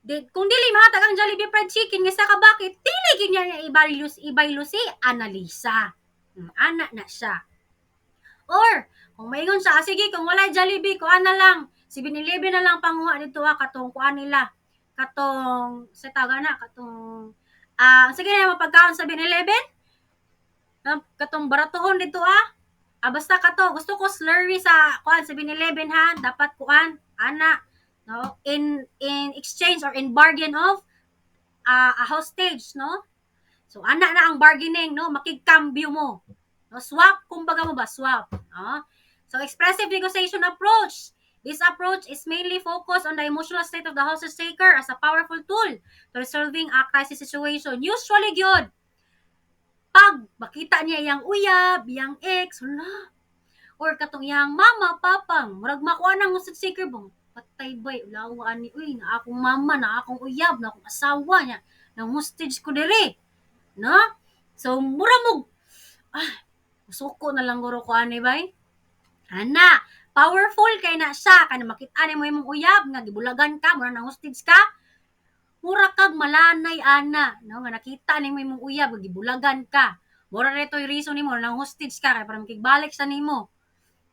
Kung dili mahatag ang Jollibee fried chicken nga sa kabakit, dili gid niya ibaylo si Annalisa. Ana na siya. Or, kung maingon siya, sige, kung wala Jollibee, kuan na lang. 7-Eleven na lang panguha dito katong kuan nila. Katong, sa taga na, katong, sige na mapagkaon sa 7-Eleven. Katong baratohon dito basta kato, gusto ko slurry sa kuan 7-Eleven ha, dapat kuan, ana, no? In exchange or in bargain of a hostage, no? So, ana na ang bargaining, no? Makigkambyo mo. No? Swap, kumbaga mo ba? Swap. No? So, expressive negotiation approach. This approach is mainly focused on the emotional state of the hostage taker as a powerful tool to resolving a crisis situation. Usually, yun, pag makita niya yang uyab, yang ex, or katong yang mama, papang, murag makuha ng hostage taker bang, patay bay, ulawaan ni, uy, na akong mama, na akong uyab, na akong asawa niya, na hostage ko dire. No? So, mura mo, suko na lang guro ko ani bay. Ana, powerful kay na siya, kana makita ni mo imong uyab, nga gibulagan ka, mura nang hostage ka, mura kag malanay ana, no? Nga nakita ni mo imong uyab, gibulagan ka. Mura rito yung reason nimo nang hostage ka, kay para makigbalik sa nimo.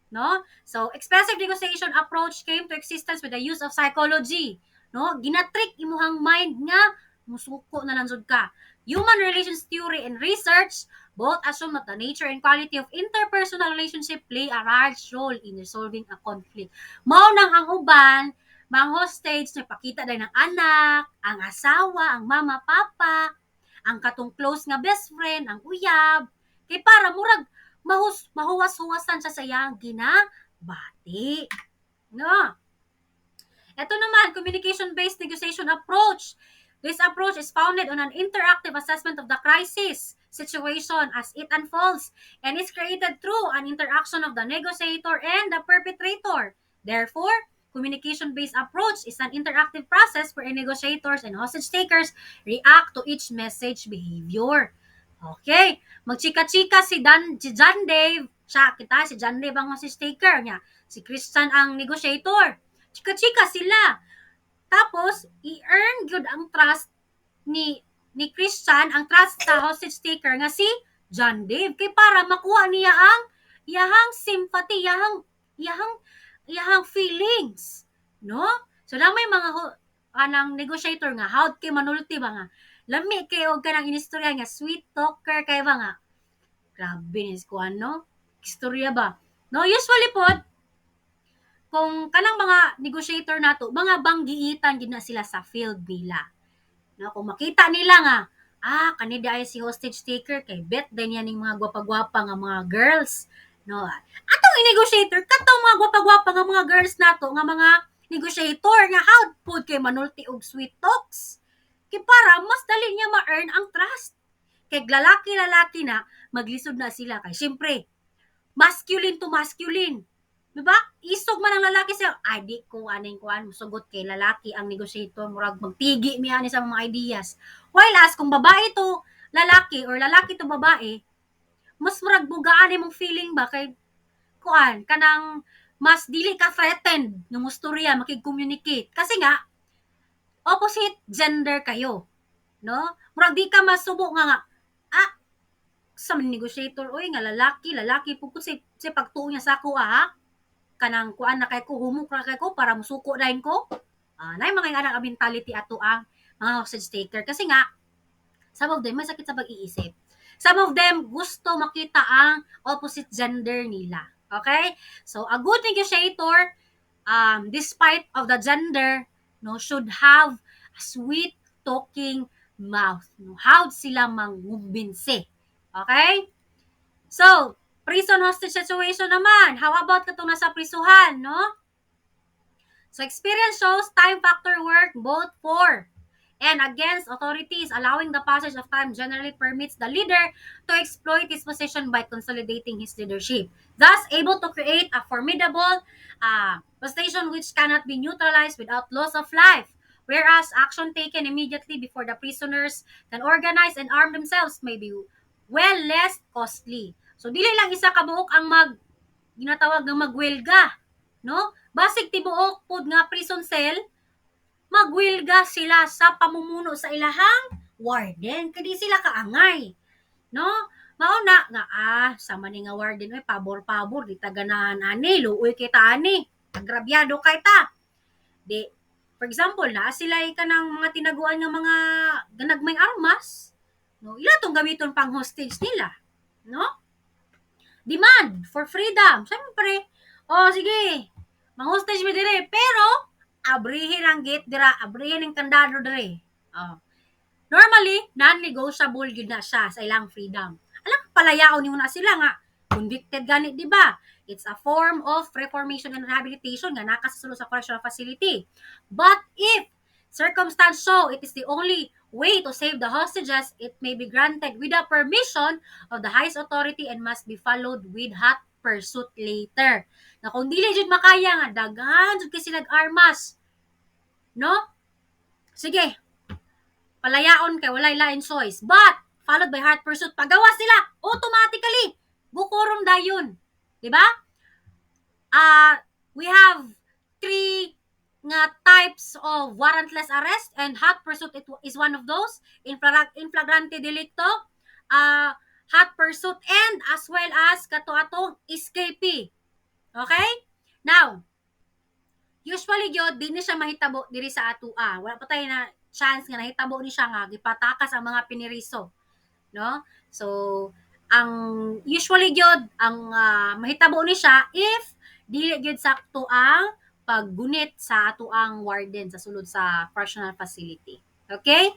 No? So, expressive negotiation approach came to existence with the use of psychology. No? Ginatrick imuhang mind nga, musuko na lang jud ka. Human relations theory and research both assume that the nature and quality of interpersonal relationship play a large role in resolving a conflict. Mao nang ang uban, mga hostage, nagpakita dahil ng anak, ang asawa, ang mama, papa, ang katong close nga best friend, ang uyab, kay para murag mahuwas-huwasan siya sa iyang ginabati. No? Ito naman, communication-based negotiation approach. This approach is founded on an interactive assessment of the crisis situation as it unfolds and is created through an interaction of the negotiator and the perpetrator. Therefore, communication-based approach is an interactive process where negotiators and hostage takers react to each message behavior. Okay, magchika-chika si John Dave, si John Dave ang hostage taker niya, si Christian ang negotiator. Chika-chika sila. Tapos, i-earn good ang trust ni Christian, ang trust sa hostage taker nga si John Dave. Kay para makuha niya ang iyahang sympathy, iyahang feelings. No? So, may mga kanang negotiator nga, how kay manulti ba nga, lami kay og kanang inistorya nga, sweet talker kay ba nga, grabe nis ko ano, istorya ba? No, usually po, kung kanang mga negotiator nato, mga banggiitan gid na sila sa field nila. No, kung makita nila nga, kani di ay si hostage taker kay bet din yan ning mga gwapa-gwapa nga mga girls. No, atong negotiator katong mga gwapa-gwapa nga mga girls nato nga mga negotiator nga how pud kay manulti og sweet talks. Kay para mas dali niya ma-earn ang trust. Kay lalaki na maglisod na sila kay syempre masculine to masculine. Diba? Isog man ang lalaki sa siya, ay di ko aning kuan musugot kay lalaki ang negotiator murag magtigi mi ani sa mga ideas. While as kung babae to lalaki or lalaki to babae, mas murag bugaan imong feeling ba kay kuan kanang mas dili ka threatened nga mustorya makig-communicate kasi nga opposite gender kayo, no? Murag di ka masubo nga ah sa negotiator oy nga lalaki pugod si pagtuo niya sa ako ha kanang kuan na kay ko humok ra kay ko para musuko dahin ko. Nay mga anak mentality ato ang mga hostage taker kasi nga some of them may sakit sa pag-iisip. Some of them gusto makita ang opposite gender nila. Okay? So a good negotiator despite of the gender no should have a sweet talking mouth. No, how sila mangumbinse. Okay? So, prison hostage situation naman. How about katong nasa prisuhan, no? So, experience shows time factor work both for and against authorities. Allowing the passage of time generally permits the leader to exploit his position by consolidating his leadership, thus able to create a formidable position which cannot be neutralized without loss of life. Whereas action taken immediately before the prisoners can organize and arm themselves may be well less costly. So dili lang isa ka buok ang ginatawag nga magwelga, no? Basig tibuok pod nga prison cell magwilga sila sa pamumuno sa ilahang warden kadi sila kaangay, no? Mauna nga sa mani nga warden oy pabor-pabor di ta ganahan ani luoy kita ani agrabyado kay ta di for example na sila kanang mga tinaguan nga mga ganagmay armas, no? Ila tong gamiton pang hostage nila, no? Demand for freedom. Siyempre, sige, mang-hostage mi dire, pero abrihin ang gate dira, abrihin ang kandado dire. Normally, non-negotiable yun na siya sa ilang freedom. Alam, palayaon nyo na sila nga, convicted ganit, di ba? It's a form of reformation and rehabilitation nga nakasulo sa correctional facility. But if circumstance show it is the only way to save the hostages, it may be granted with the permission of the highest authority and must be followed with hot pursuit later. Na kung dili jud makaya nga daghan jud kasi nag-armas, no? Sige, palayaon kay walay lain choice. But followed by hot pursuit, pagawas sila automatically bukurom dayon. Di ba? We have three nga types of warrantless arrest and hot pursuit is one of those. In flagrante delicto, hot pursuit and as well as kato-atong escapee. Okay? Now, usually gyud di ni siya mahitabo diri sa atua. Wala pa tayo na chance nga nahitabo ni siya nga gipatakas ang mga piniriso, no? So, ang usually gyud ang mahitabo ni siya if dili gyud sakto ang paggunit sa atuang warden sa sulod sa correctional facility. Okay?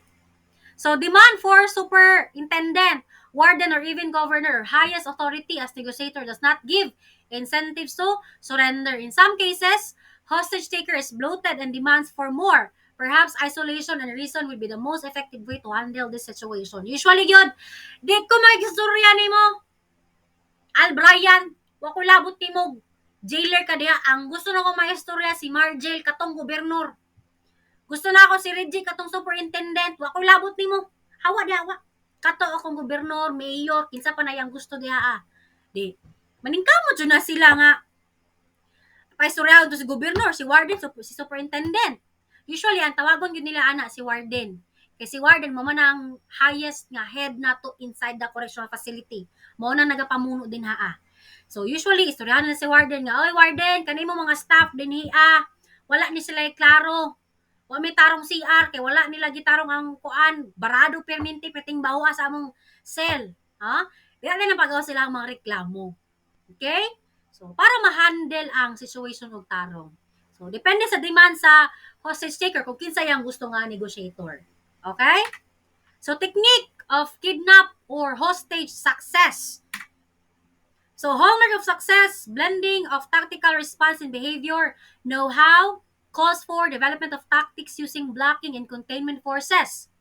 So, demand for superintendent, warden, or even governor, highest authority as negotiator does not give incentives to surrender. In some cases, hostage taker is bloated and demands for more. Perhaps isolation and reason will be the most effective way to handle this situation. Usually yun, di ko mag-istorya ni mo. Al Brian, wako labot ni mo, jailer ka diha. Ang gusto na ko mag-istorya si Margel, katong gobernur. Gusto na ako si Reggie, katong superintendent. Wako labot ni mo. Hawa di hawa. Kato akong gobernur, mayor, kinsa pa na yung gusto diha Di, maningkamo dyan na sila nga paistoryahan to si gobernur, si warden, si superintendent. Usually, ang tawagon yun nila si warden. Kasi si warden, mo man ang highest nga head na to inside the correctional facility. Mo na nagapamuno din So, usually, istoryahan na si warden nga, oy warden, kanimo mga staff din wala ni sila klaro. Wa may tarong CR, kay wala nila gitarong ang kuan, barado perminti, peting bawa sa among cell. Diyan na pagawa sila ang mga reklamo. Okay? So, para ma-handle ang situation og tarong. So, depende sa demand sa hostage taker kung kinsa yang gusto nga negotiator. Okay? So, technique of kidnap or hostage success. So, hallmark of success, blending of tactical response and behavior, know-how, calls for development of tactics using blocking and containment forces.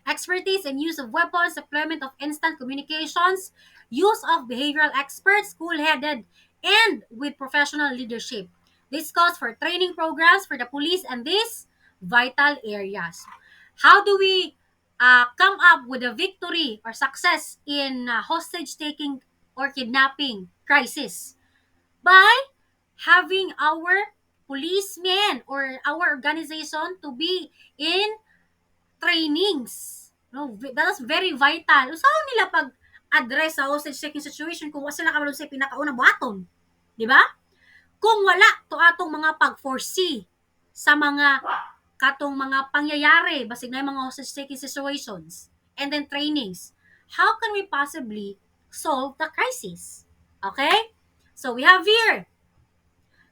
Expertise in use of weapons, deployment of instant communications, use of behavioral experts, cool-headed, and with professional leadership. This calls for training programs for the police and these vital areas. How do we come up with a victory or success in hostage taking or kidnapping crisis? By having our policemen or our organization to be in trainings. No, that's very vital. Saan nila pag-address sa hostage taking situation kung wala sila kabalo sa pinakaunang buhaton? Di ba? Kung wala to atong mga pag-foresee sa mga katong mga pangyayari basig na yung mga hostage taking situations and then trainings, how can we possibly solve the crisis? Okay? So we have here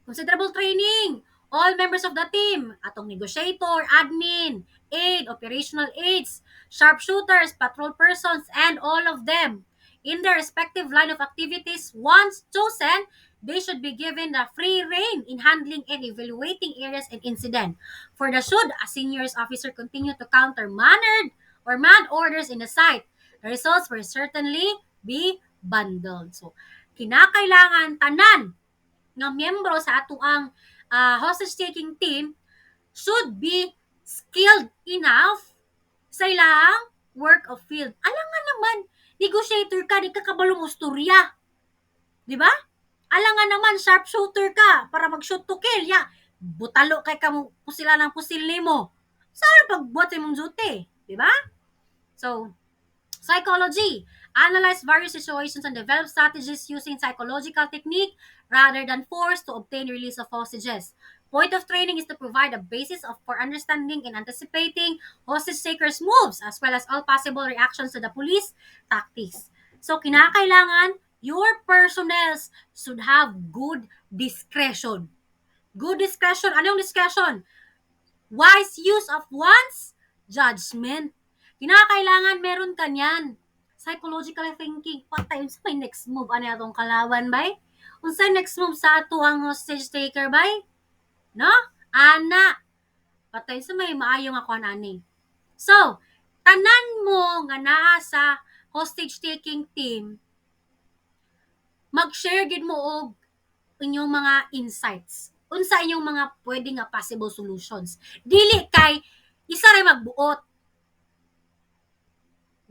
considerable training. All members of the team, atong negotiator, admin, aid, operational aides, sharpshooters, patrol persons, and all of them, in their respective line of activities, once chosen, they should be given the free rein in handling and evaluating areas and incident. For the should a senior officer continue to counter mannered or manned orders in the site, the results will certainly be bundled. So, kinakailangan tanan nga miyembro sa atoang hostage taking team should be skilled enough sa ilang work of field. Alam nga naman, negotiator ka, di ka kabalong usturya. Di ba? Alam nga naman, sharpshooter ka para mag-shoot to kill. Ya, butalo kay ka mo pusila ng pusil nimo. Saan pagbuhat sa imong duty? Di ba? So, psychology. Analyze various situations and develop strategies using psychological technique rather than force to obtain release of hostages. Point of training is to provide a basis for understanding and anticipating hostage takers' moves as well as all possible reactions to the police tactics. So, kinakailangan your personnel should have good discretion. Good discretion. Anong discretion? Wise use of one's judgment. Kinakailangan meron ka niyan. Psychological thinking. Patay, unsa may next move? Ano atong kalawan, bay? Unsa next move sa ato ang hostage taker, bay? No? Ana. Patay, sa may maayong ako ani. So, tanan mo nga naa sa hostage taking team, mag-share gid mo og inyong mga insights. Unsa inyong mga pwede nga possible solutions. Dili kay isa ray magbuot.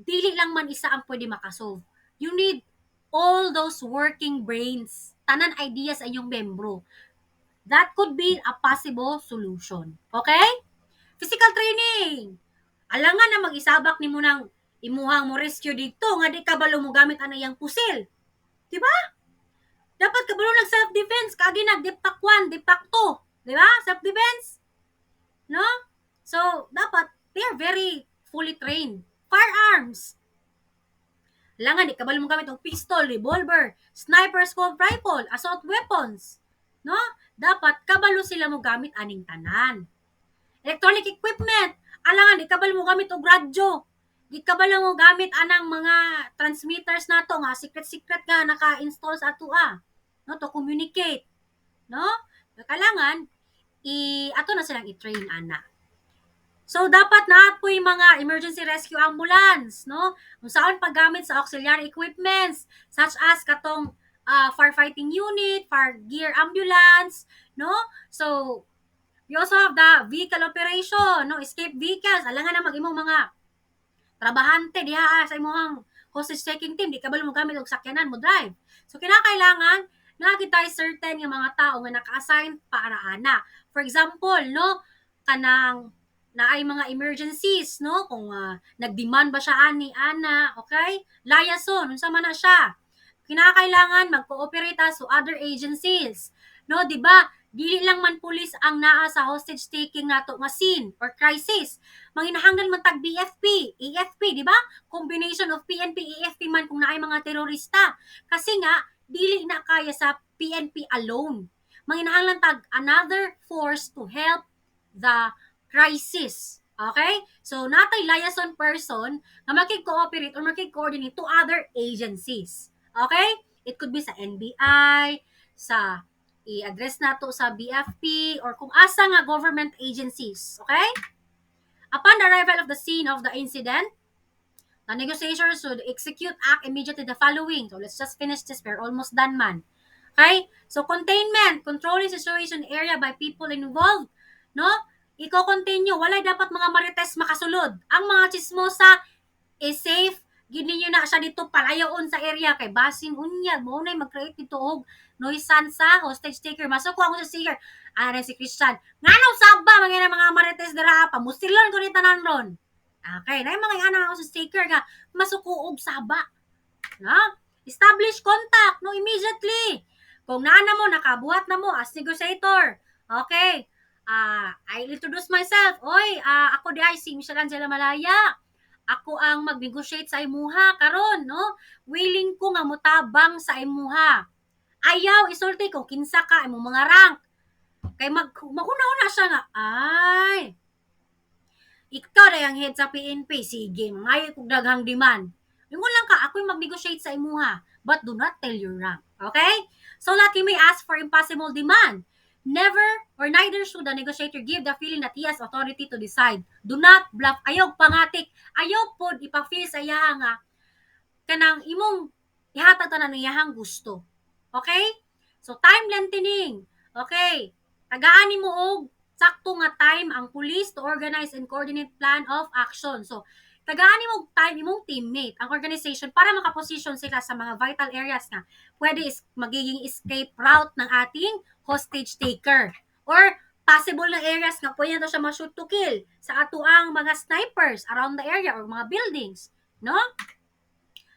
Dili lang man isa ang pwede makasolve. You need all those working brains. Tanan ideas sa inyong membro. That could be a possible solution. Okay? Physical training. Alangan na mag-isabak nimo nang imuhang mo rescue dito nga di ka balo mo gamit anayang pusil. Diba? Dapat ka balo nag self-defense, kagi nag depak 1, depak 2. Diba? Self-defense. No? So, dapat, they are very fully trained. Firearms. Langan, di kabalo mo gamit ng pistol, revolver, sniper, scope rifle, assault weapons. No? Dapat, kabalo sila mo gamit aning tanan. Electronic equipment. Alangan, di kabalo mo gamit og radyo. Di kabalo mo gamit anang mga transmitters nato nga secret nga naka-install sa atua. No, to communicate. No? Kailangan ato na silang i-train ana. So dapat na po yung mga emergency rescue ambulance, no? Kung saan paggamit sa auxiliary equipments such as katong firefighting unit, fire gear ambulance, no? So we also have the vehicle operation, no? Escape vehicles. Alangan na mag-imong mga trabahante diha sa imong hostage taking team, di ka balo mo gamit og sakyanan mo drive. So kinakailangan na kita certain nga mga tao nga naka-assign para ana. For example, no, kanang na ay mga emergencies, no, kung nag-demand ba siya ani ana, okay? Liaison, unsa man na siya. Kinakailangan mag-cooperate sa other agencies. No, di ba? Dili lang man pulis ang naa sa hostage taking nato nga scene or crisis. Manginahanglan man tag BFP, AFP, di ba? Combination of PNP, AFP man kung naay mga terorista. Kasi nga dili na kaya sa PNP alone. Manginahanglan tag another force to help the crisis. Okay? So natay liaison person nga makig-cooperate or makig-coordinate to other agencies. Okay? It could be sa NBI, sa i-address nato sa BFP or kung asa nga government agencies. Okay? Upon the arrival of the scene of the incident, the negotiators should execute act immediately the following. So let's just finish this. We're almost done, man. Okay? So, containment, controlling situation area by people involved. No? Iko-continue. Walay dapat mga marites makasulod. Ang mga chismosa is safe. Gini nyo na siya dito palayaon sa area kay basin unya mo na mag-create dito og noisan sa hostage taker. Masuko ako sa seeker. Ano si Christian. Nganaw saba mga marites dira pamusilon ko ni tanan ron. Okay, na mga ana ako sa taker nga masuko og saba. Na? Establish contact no immediately. Kung nana mo nakabuhat na mo as negotiator. Okay. I'll introduce myself. Oy, ako di ay si Michelle Angela Malaya. Ako ang mag-negotiate sa imuha karon, no? Willing ko nga mutabang sa imuha. Ayaw isulti ko kinsa ka imong mga rank. Kay maguna-una siya nga, ay, ikaw na yung head sa PNP, sige, ngayon kong daghang demand. Ingon lang ka, ako yung mag-negotiate sa imuha, but do not tell your rank. Okay? So that you may ask for impossible demand. Never or neither should the negotiator give the feeling that he has authority to decide. Do not bluff. Ayaw pangatik. Ayaw pod ipa-feel sa iya nga kanang imong ihatag tanan iyahang gusto. Okay? So time lengthening. Okay. Tagaan nimo og sakto nga time ang police to organize and coordinate plan of action. So tagaan nimo og time imong teammate ang organization para makaposition sila sa mga vital areas nga pwede magiging escape route ng ating hostage taker or possible na areas nga pwede na siya ma-shoot to kill sa atuang mga snipers around the area or mga buildings, no?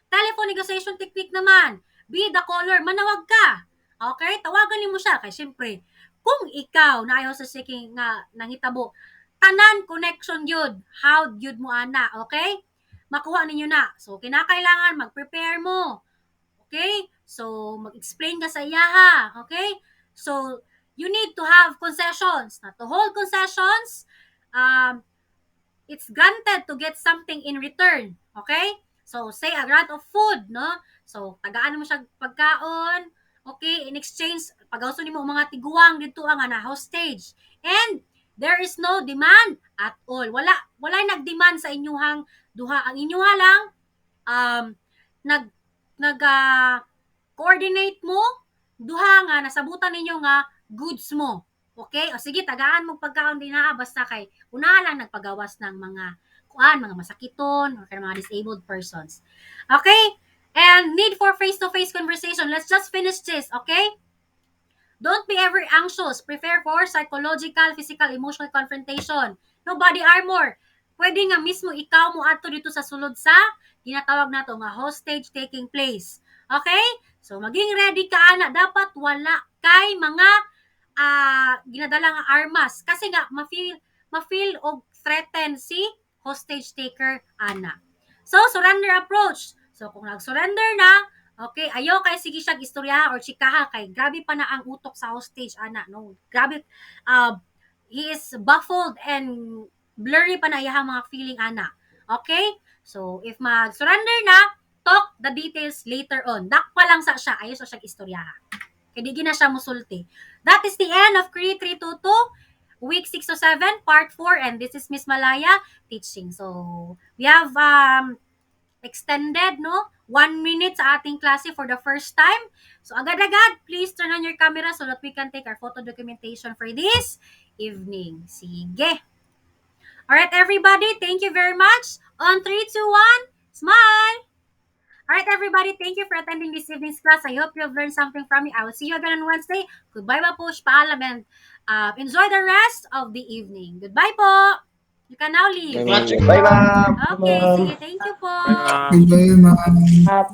Telephone negotiation technique naman. Be the caller, manawag ka. Okay? Tawagan mo siya. Kaya siyempre, kung ikaw na ayaw sa seeking nga nangitabo, tanan connection yun. How yun mo ana. Okay? Makuha ninyo na. So, kinakailangan mag-prepare mo. Okay? So, mag-explain ka sa iyaha. Okay? So, you need to have concessions. Not to hold concessions, it's granted to get something in return. Okay? So, say a grant of food, no? So, tagaan mo siya pagkaon. Okay? In exchange, pag-auso nimo mga tiguang dito ang na hostage. And, there is no demand at all. Wala nag-demand sa inyuhang duha. Ang inyuha lang, um, nag, coordinate mo, duha nga, nasabutan ninyo nga, goods mo. Okay? O sige, tagaan mo pagkaon din na, basta kay, una lang nagpagawas ng mga masakiton, or mga disabled persons. Okay? And need for face-to-face conversation. Let's just finish this, okay? Don't be ever anxious. Prepare for psychological, physical, emotional confrontation. No body armor. Pwede nga mismo ikaw mo ato dito sa sulod sa ginatawag nato nga hostage taking place. Okay? So, maging ready ka, ana. Dapat wala kay mga ginadala nga armas. Kasi nga, ma-feel o threaten si hostage taker, ana. So, surrender approach. So, kung nag-surrender na, okay, ayaw kay sige siya istorya or chikaha kay grabe pa na ang utok sa hostage, ana. No, grabe, he is baffled and blurry pa na iyahang mga feeling, ana. Okay? So, if mag-surrender na, talk the details later on. Dakpa lang sa siya, ayaw sa siya istoryaha. Kaya di na siya musulti. That is the end of Create 322, week 6 to 7, part 4, and this is Miss Malaya teaching. So, we have extended, no? 1 minute sa ating klase for the first time. So, agad-agad, please turn on your camera so that we can take our photo documentation for this evening. Sige. Alright, everybody, thank you very much. On 3, 2, 1, smile! Alright, everybody, thank you for attending this evening's class. I hope you have learned something from me. I will see you again on Wednesday. Goodbye, Bapush, paalam, and enjoy the rest of the evening. Goodbye po! You can now leave. Bye, ma'am. Okay, sige, thank you po. Bye, ma'am. Goodbye, ma'am.